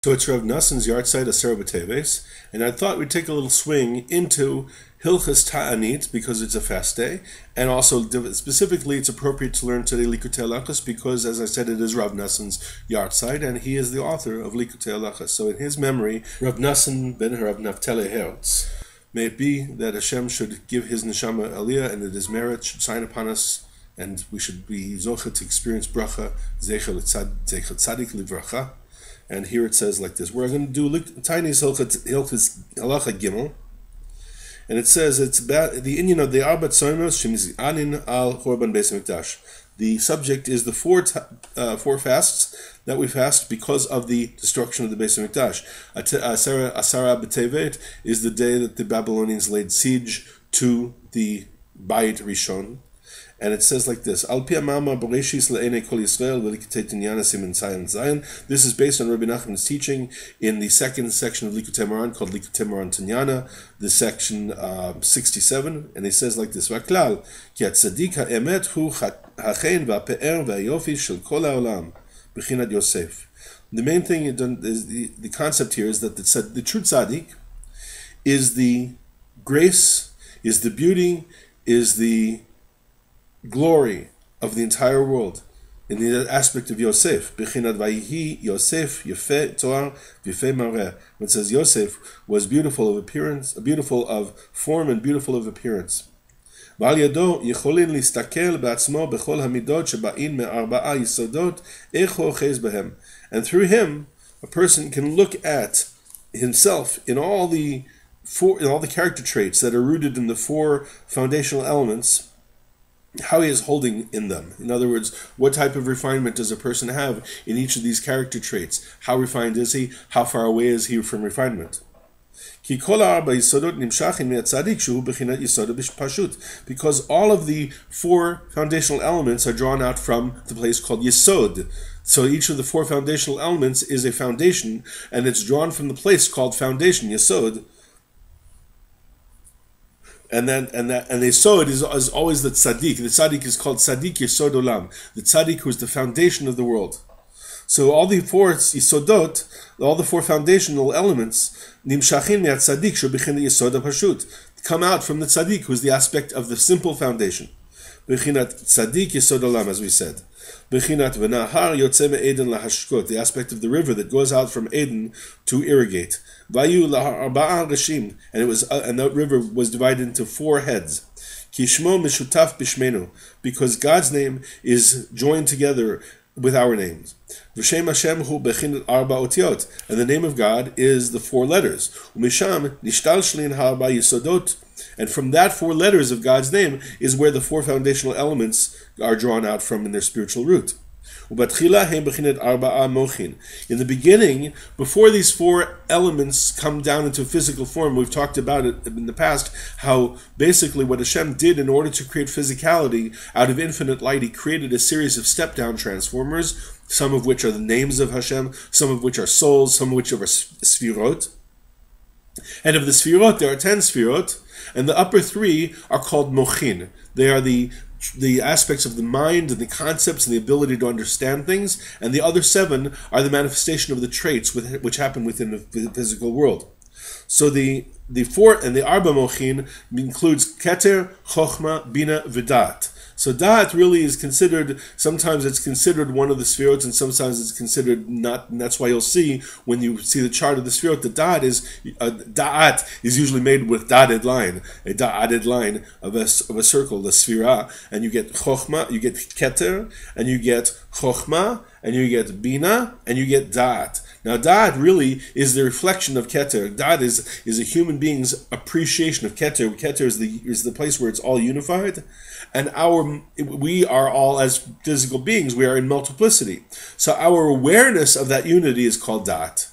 So it's Rav Nosson's Yahrzeit Asara Pt1, and I thought we'd take a little swing into Hilchos Ta'anit because it's a fast day, and also specifically it's appropriate to learn today Likutei Halachos because, as I said, it is Rav Nosson's Yahrzeit, and he is the author of Likutei Halachos. So in his memory, Rav Nosson ben Rav Naftali Hertz, may it be that Hashem should give his neshama aliyah and that his merit should shine upon us, and we should be zocheh to experience bracha, zecher tzadik livracha. And here it says like this. We're going to do tiny Hilchos Halacha Gimel. And it says it's about the inyan of the Arba Tzomos Shemiz'anin al Chorban Beis Hamikdash. The subject is the four fasts that we fast because of the destruction of the Beis Hamikdash. Asara B'Tevet is the day that the Babylonians laid siege to the Bayit Rishon. And it says like this: Al pi amama b'reishis le'enei kol Yisrael v'likutei Tinyana siman Zayin. This is based on Rabbi Nachman's teaching in the second section of Likutei Moran called Likutei Moran Tinyana, the section 67. And he says like this: V'aklal ki atzadik ha'emet hu ha'chein v'ha'pe'er v'hayofi shel kol ha'olam b'chinat Yosef. The main thing is the concept here is that the true tzaddik is the grace, is the beauty, is the glory of the entire world in the aspect of Yosef. Bechinat vayihi Yosef yefeh toar v'yefeh mareh. When it says Yosef was beautiful of appearance, beautiful of form and beautiful of appearance. V'al yado yicholin listakel b'atzmo b'chol hamidot sheba'in me'arba'a yisodot echo ochez behem. And through him, a person can look at himself in all the character traits that are rooted in the four foundational elements, how he is holding in them. In other words, what type of refinement does a person have in each of these character traits? How refined is he? How far away is he from refinement? Because all of the four foundational elements are drawn out from the place called Yesod. So each of the four foundational elements is a foundation, and it's drawn from the place called foundation, Yesod. And the Yesod is always the tzaddik. The tzaddik is called tzaddik Yesod Olam, the tzaddik who is the foundation of the world. So all the four Yesodot, all the four foundational elements, nimshachin me'at tzaddik shebichinat Yesod HaPashut, come out from the tzaddik who is the aspect of the simple foundation. Bechinat tzaddik Yesod Olam, as we said. Bechinat v'nahar yotze me'eden lahashkot, the aspect of the river that goes out from Eden to irrigate. Vayu laharba'a rishim, and that river was divided into four heads. Kishmo mishutaf bishmenu, because God's name is joined together with our names. V'shem Hashem hu bechinat arba otiot, and the name of God is the four letters. Umisham nishtal shlin harba yisodot, and from that four letters of God's name is where the four foundational elements are drawn out from in their spiritual root. In the beginning, before these four elements come down into physical form, we've talked about it in the past, how basically what Hashem did in order to create physicality out of infinite light, He created a series of step-down transformers, some of which are the names of Hashem, some of which are souls, some of which are sfirot. And of the sfirot, there are 10 sfirot, and the upper three are called mochin. They are the aspects of the mind and the concepts and the ability to understand things, and the other 7 are the manifestation of the traits which happen within the physical world. So the four and the arba mochin includes keter, chokhmah, bina, v'dat. So da'at really is considered, sometimes it's considered one of the sfirot, and sometimes it's considered not, and that's why you'll see, when you see the chart of the sfirot, the da'at is usually made with dotted line, a dotted line of a circle, the sfira, and you get chokhmah, you get keter, and you get chokhmah, and you get bina, and you get da'at. Now, da'at really is the reflection of keter. Da'at is a human being's appreciation of keter. Keter is the place where it's all unified, and we are all, as physical beings, we are in multiplicity. So our awareness of that unity is called da'at.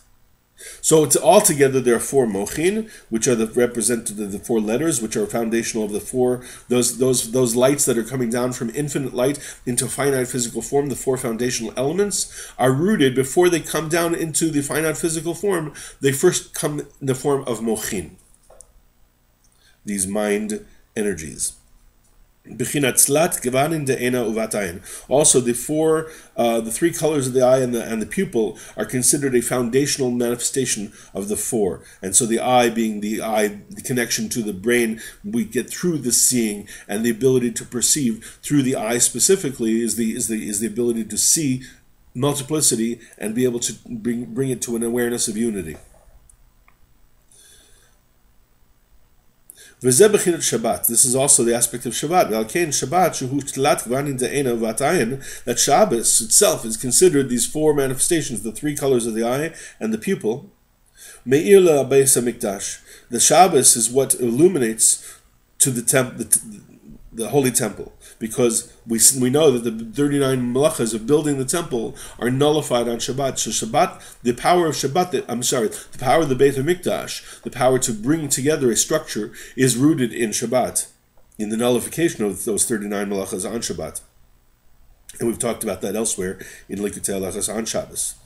So it's altogether there are 4 mochin, which are represented the 4 letters, which are foundational of the 4 those lights that are coming down from infinite light into finite physical form. The 4 foundational elements are rooted before they come down into the finite physical form. They first come in the form of mochin, these mind energies. Also, the three colors of the eye and the pupil are considered a foundational manifestation of the four. And so the eye being the connection to the brain, we get through the seeing, and the ability to perceive through the eye specifically is the ability to see multiplicity and be able to bring it to an awareness of unity. This is also the aspect of Shabbat. That Shabbos itself is considered these four manifestations, the three colors of the eye and the pupil. The Shabbos is what illuminates to the holy temple, because we know that the 39 malachas of building the temple are nullified on Shabbat. So Shabbat, the power of the power of the Beit HaMikdash, the power to bring together a structure, is rooted in Shabbat, in the nullification of those 39 malachas on Shabbat. And we've talked about that elsewhere in Likutei Halachos on Shabbos.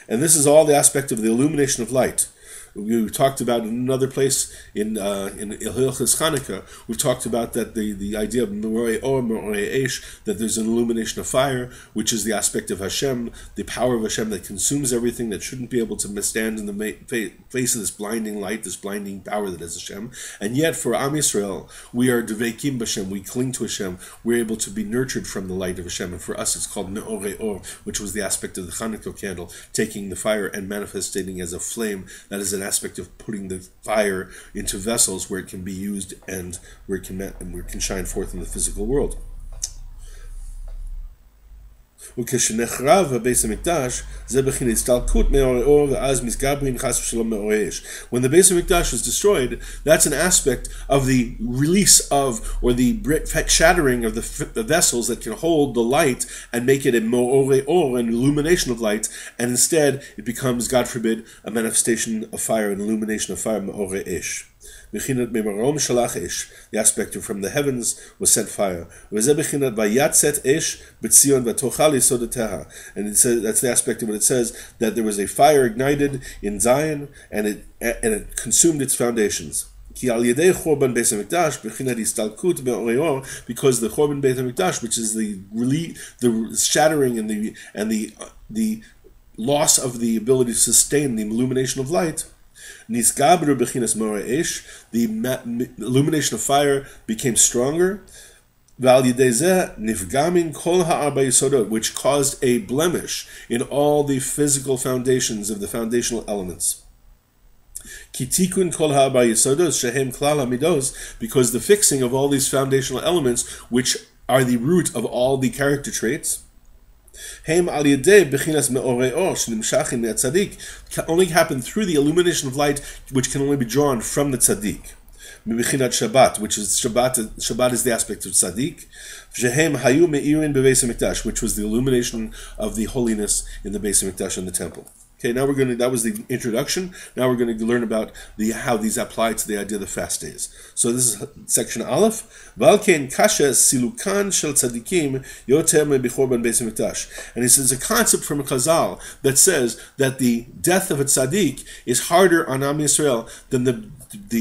And this is all the aspect of the illumination of light. We talked about in another place in Hilchos Chanukah. We've talked about that the idea of Me'orei Or, Me'orei Eish, that there's an illumination of fire, which is the aspect of Hashem, the power of Hashem that consumes everything, that shouldn't be able to stand in the face of this blinding light, this blinding power that is Hashem. And yet, for Am Yisrael, we are Deveikim b'Hashem. We cling to Hashem. We're able to be nurtured from the light of Hashem. And for us, it's called Me'orei Or, which was the aspect of the Chanukah candle, taking the fire and manifesting as a flame. That is an aspect of putting the fire into vessels where it can be used and where it can shine forth in the physical world. When the Beis Hamikdash was destroyed, that's an aspect of the release of, or the shattering of the vessels that can hold the light and make it a Me'orei Or, an illumination of light, and instead it becomes, God forbid, a manifestation of fire, an illumination of fire, Me'orei Eish. The aspect of from the heavens was sent fire. And it says, that's the aspect of it. It says that there was a fire ignited in Zion, and it consumed its foundations. Because the Chorban Beit HaMikdash, which is the shattering and the loss of the ability to sustain the illumination of light, the illumination of fire became stronger, which caused a blemish in all the physical foundations of the foundational elements. Because the fixing of all these foundational elements, which are the root of all the character traits, can only happen through the illumination of light, which can only be drawn from the tzaddik. Which is Shabbat is the aspect of tzaddik, which was the illumination of the holiness in the Beis Hamikdash and the temple. Okay, now that was the introduction. Now we're going to learn about how these apply to the idea of the fast days. So this is section Aleph. Valkein kasha silukan shel tzadikim yoter mebichorban Beis Hamikdash. And he says a concept from a Chazal that says that the death of a tzaddik is harder on Am Yisrael than the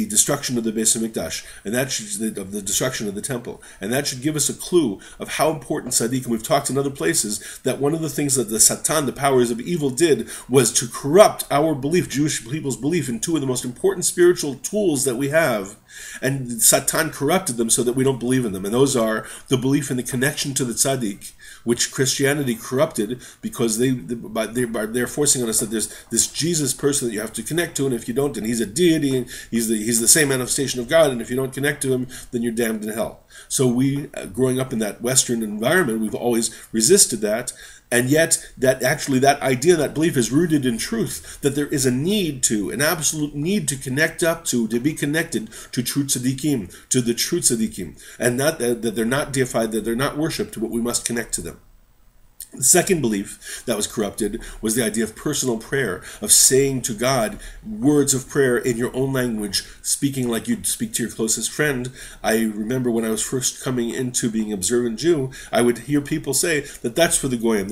destruction of the Beis Hamikdash, and that should, of the destruction of the temple, and that should give us a clue of how important tzaddik. And we've talked in other places that one of the things that the Satan, the powers of evil, did was to corrupt our belief, Jewish people's belief, in two of the most important spiritual tools that we have. And Satan corrupted them so that we don't believe in them. And those are the belief in the connection to the tzaddik, which Christianity corrupted because they're forcing on us that there's this Jesus person that you have to connect to, and if you don't, then he's a deity, and he's the same manifestation of God, and if you don't connect to him, then you're damned in hell. So we, growing up in that Western environment, we've always resisted that. And yet, that idea, that belief is rooted in truth, that there is an absolute need to connect up to be connected to true tzaddikim, to the true tzaddikim, and not that they're not deified, that they're not worshipped, but we must connect to them. The second belief that was corrupted was the idea of personal prayer, of saying to God words of prayer in your own language, speaking like you'd speak to your closest friend. I remember when I was first coming into being observant Jew, I would hear people say that that's for the goyim.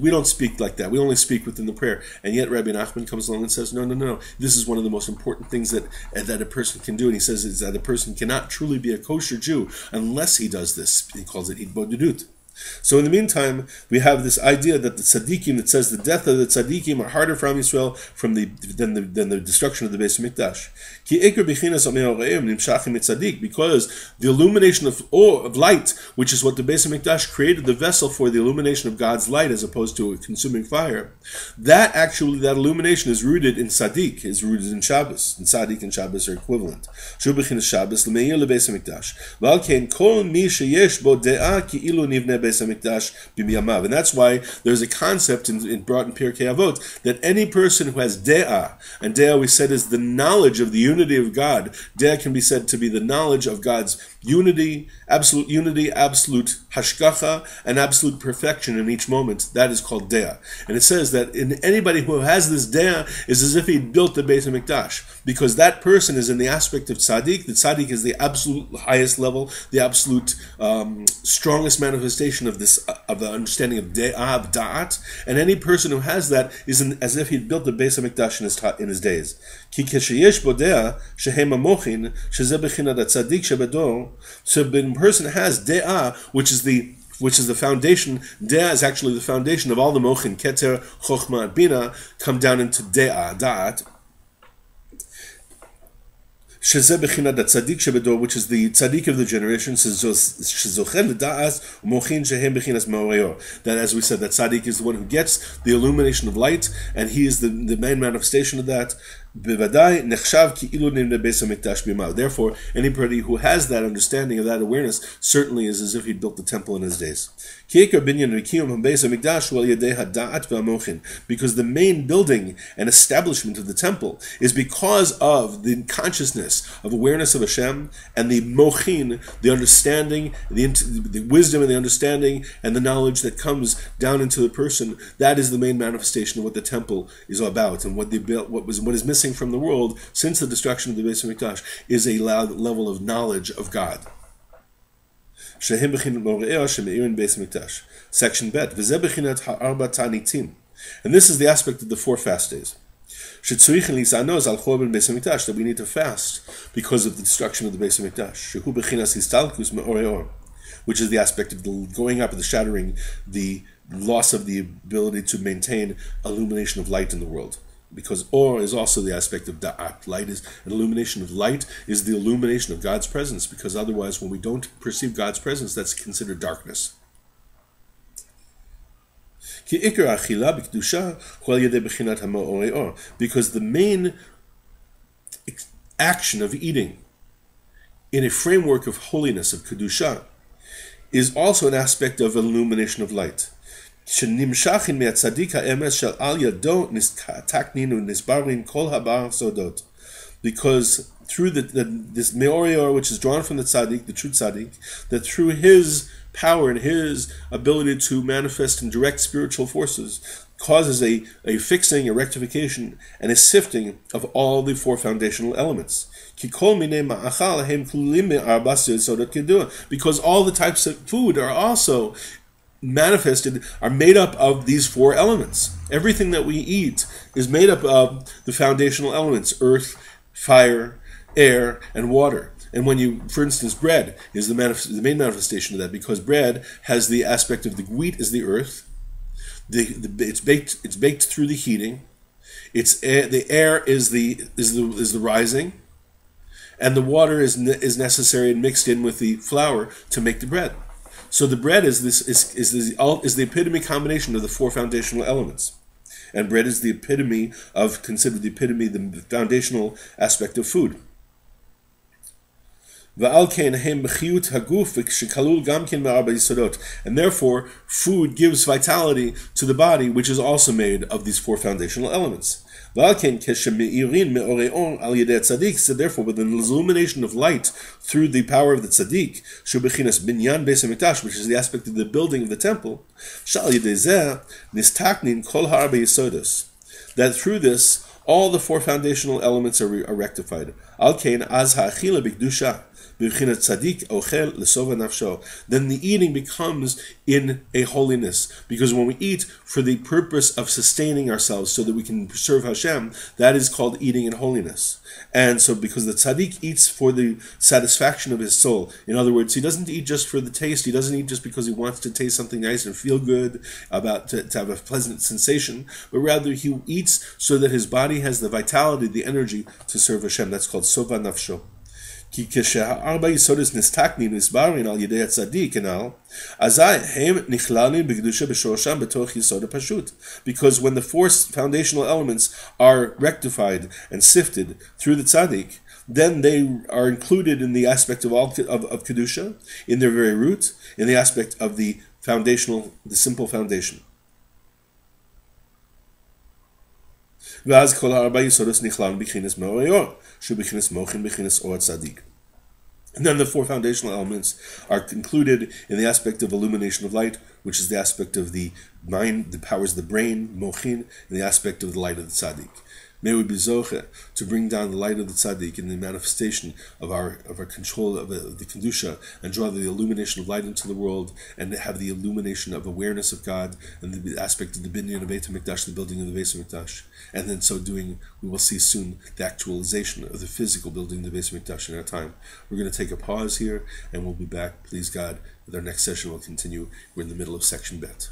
We don't speak like that. We only speak within the prayer. And yet Rabbi Nachman comes along and says, no. This is one of the most important things that a person can do. And he says is that a person cannot truly be a kosher Jew unless he does this. He calls it Idbodedut. So in the meantime, we have this idea that the tzaddikim, that says the death of the tzaddikim are harder for Am Yisrael than the destruction of the Beis Hamikdash. Because the illumination of light, which is what the Beis Hamikdash created the vessel for, the illumination of God's light as opposed to a consuming fire, that illumination is rooted in tzaddik, is rooted in Shabbos. And tzaddik and Shabbos are equivalent. Shabbos l'meir leBeis Hamikdash. V'al ken kol mi sheyesh bo de'ah ki'ilu nivneh Beis Hamikdash b'miyamav. And that's why there's a concept brought in Pirkei Avot that any person who has de'ah, and de'ah we said is the knowledge of the unity of God. De'ah can be said to be the knowledge of God's unity, absolute hashgacha, and absolute perfection in each moment. That is called de'ah. And it says that anybody who has this de'ah is as if he built the Beis Hamikdash, because that person is in the aspect of tzaddik. The tzaddik is the absolute highest level, the absolute strongest manifestation of the understanding of de'ah, of da'at, and any person who has that is as if he'd built the Beis Hamikdash in his days. Ki kesheyesh bo de'ah shehem hamochin shezeh bechinat tzaddik shebedor. So when a person has de'ah, which is the foundation. De'ah is actually the foundation of all the mochin, keter, chokhmah, and bina, come down into de'ah, da'at. Shezeh bechinat tzaddik shebedor, which is the tzaddik of the generation, shezochen v'da'as mochin shehem bechinas ma'oreor. That, as we said, that tzaddik is the one who gets the illumination of light, and he is the main manifestation of that. Therefore, anybody who has that understanding of that awareness certainly is as if he built the temple in his days. Because the main building and establishment of the temple is because of the consciousness of awareness of Hashem and the mochin, the understanding, the wisdom and the understanding and the knowledge that comes down into the person. That is the main manifestation of what the temple is all about, and what is missing from the world since the destruction of the Beis Hamikdash is a level of knowledge of God. Section Bet. And this is the aspect of the 4 fast days. That we need to fast because of the destruction of the Beis Hamikdash, which is the aspect of the going up and the shattering, the loss of the ability to maintain illumination of light in the world. Because or is also the aspect of da'at. Light is an illumination of light, is the illumination of God's presence, because otherwise when we don't perceive God's presence, that's considered darkness. Because the main action of eating in a framework of holiness, of kedusha, is also an aspect of illumination of light. Because through this meorior, which is drawn from the tzaddik, the true tzaddik, that through his power and his ability to manifest and direct spiritual forces, causes a fixing, a rectification, and a sifting of all the 4 foundational elements. Because all the types of food are also manifested, are made up of these 4 elements. Everything that we eat is made up of the foundational elements: earth, fire, air, and water. And when you, for instance, bread is the main manifestation of that, because bread has the aspect of the wheat is the earth, it's baked through the heating, the air is the rising, and the water is necessary and mixed in with the flour to make the bread. So the bread is the epitome combination of the 4 foundational elements, and bread is the foundational aspect of food. And therefore, food gives vitality to the body, which is also made of these 4 foundational elements. So therefore, with the illumination of light through the power of the tzaddik, which is the aspect of the building of the temple, that through this, all the four foundational elements are rectified. Then the eating becomes in a holiness, because when we eat for the purpose of sustaining ourselves so that we can serve Hashem, that is called eating in holiness. And so because the tzaddik eats for the satisfaction of his soul, in other words, he doesn't eat just for the taste, he doesn't eat just because he wants to taste something nice and feel good, to have a pleasant sensation, but rather he eats so that his body has the vitality, the energy to serve Hashem. That's called sova nafsho. Because when the four foundational elements are rectified and sifted through the tzaddik, then they are included in the aspect of kedusha, in their very root, in the aspect of the simple foundation. And then the four foundational elements are included in the aspect of illumination of light, which is the aspect of the mind, the powers of the brain, mochin, and the aspect of the light of the tzaddik. May we be zoche to bring down the light of the tzaddik in the manifestation of our control of the kedusha, and draw the illumination of light into the world, and have the illumination of awareness of God, and the aspect of the binyan of Beit HaMikdash, the building of the Beit HaMikdash. And then so doing, we will see soon the actualization of the physical building of the Beit HaMikdash in our time. We're going to take a pause here, and we'll be back, please God, with our next session. We'll continue. We're in the middle of section Bet.